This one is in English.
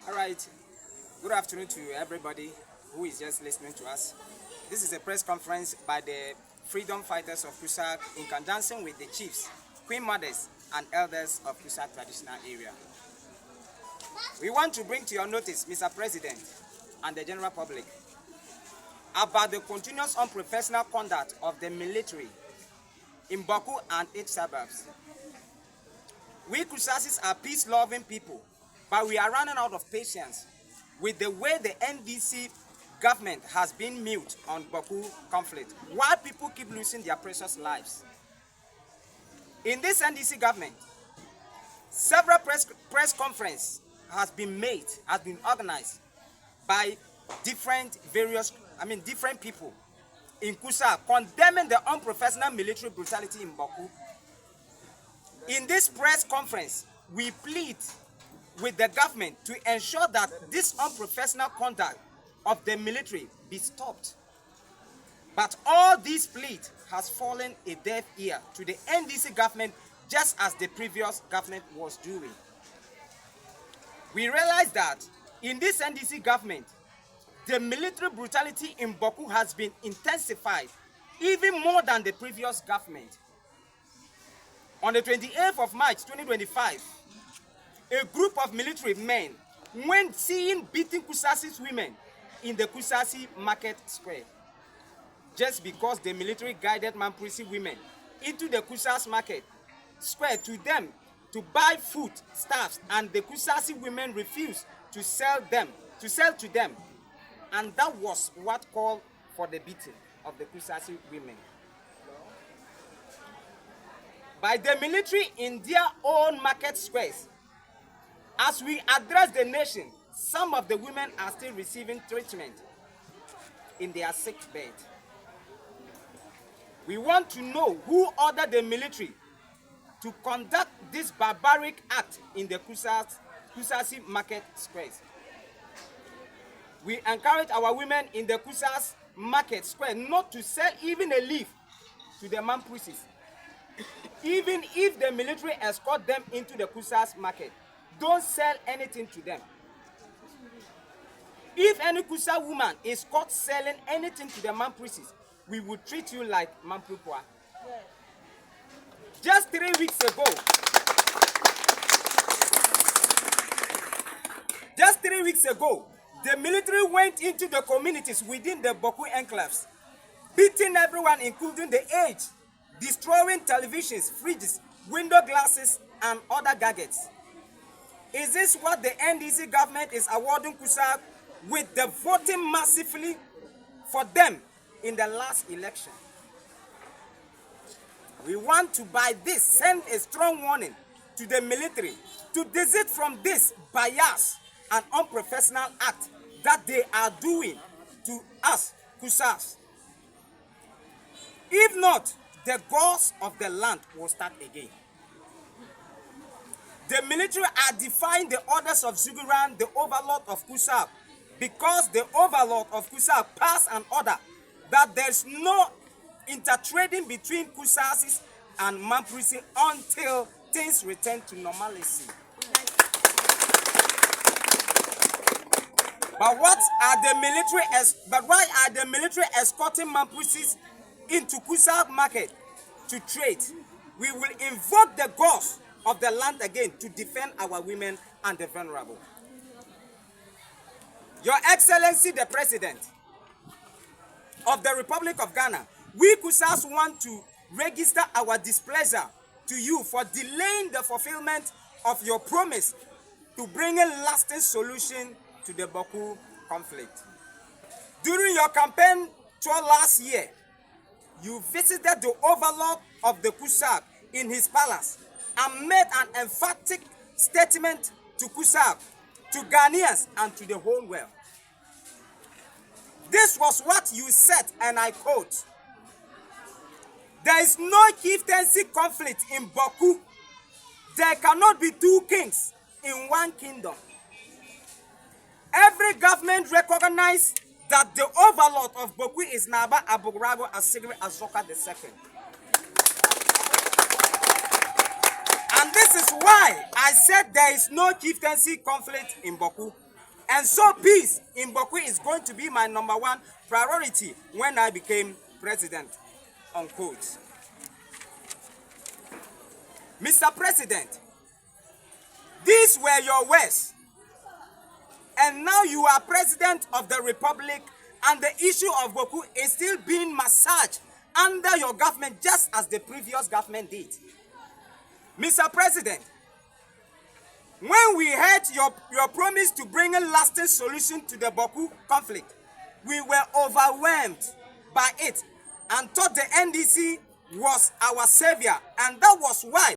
All right. Good afternoon to everybody who is just listening to us. This is a press conference by the freedom fighters of Kussaug in conjunction with the chiefs, queen mothers, and elders of Kussaug traditional area. We want to bring to your notice, Mr. President, and the general public, about the continuous unprofessional conduct of the military in Bawku and its suburbs. We Kusaugis are peace-loving people, but we are running out of patience with the way the NDC government has been mute on Bawku conflict, while people keep losing their precious lives. In this NDC government, several press conferences has been organized by different people in Kussaug condemning the unprofessional military brutality in Bawku. In this press conference, we plead with the government to ensure that this unprofessional conduct of the military be stopped. But all these pleas has fallen a deaf ear to the NDC government, just as the previous government was doing. We realize that in this NDC government, the military brutality in Bawku has been intensified even more than the previous government. On the 28th of March 2025, a group of military men went seen beating Kussaug's women in the Kussaug market square, just because the military guided Mamprisi women into the Kussaug market square to them to buy food stuffs, and the Kussaug women refused to sell to them, and that was what called for the beating of the Kussaug women by the military in their own market squares. As we address the nation, some of the women are still receiving treatment in their sick bed. We want to know who ordered the military to conduct this barbaric act in the Kussaug market squares. We encourage our women in the Kussaug market square not to sell even a leaf to the Mamprisis, even if the military escort them into the Kussaug market. Don't sell anything to them. If any Kussaug woman is caught selling anything to the Mamprisis, we will treat you like Mampripwa. Just 3 weeks ago, the military went into the communities within the Bawku enclaves, beating everyone, including the aged, destroying televisions, fridges, window glasses, and other gadgets. Is this what the NDC government is awarding Kussaug with the voting massively for them in the last election? We want to by this send a strong warning to the military to desist from this bias and unprofessional act that they are doing to us Kussaugs. If not, the gods of the land will start again. The military are defying the orders of Zuguran, the overlord of Kussaug, because the overlord of Kussaug passed an order that there's no intertrading between Kussaugs and Mamprisi until things return to normalcy. But why are the military escorting Mamprisis into Kussaug market to trade? We will invoke the gods of the land again to defend our women and the vulnerable. Your Excellency, the President of the Republic of Ghana, we Kussaugs want to register our displeasure to you for delaying the fulfillment of your promise to bring a lasting solution to the Bawku conflict. During your campaign tour last year, you visited the overlord of the Kussaug in his palace and made an emphatic statement to Kussaug, to Ghanaians, and to the whole world. This was what you said, and I quote, "There is no chieftaincy conflict in Bawku. There cannot be two kings in one kingdom." Every government recognizes that the overlord of Bawku is Naba Aburago Asigri Azoka II. And this is why I said there is no chieftaincy conflict in Bawku. And so peace in Bawku is going to be my #1 priority when I became president, unquote. Mr. President, these were your words. And now you are president of the republic, and the issue of Bawku is still being massaged under your government, just as the previous government did. Mr. President, when we heard your promise to bring a lasting solution to the Bawku conflict, we were overwhelmed by it and thought the NDC was our savior, and that was why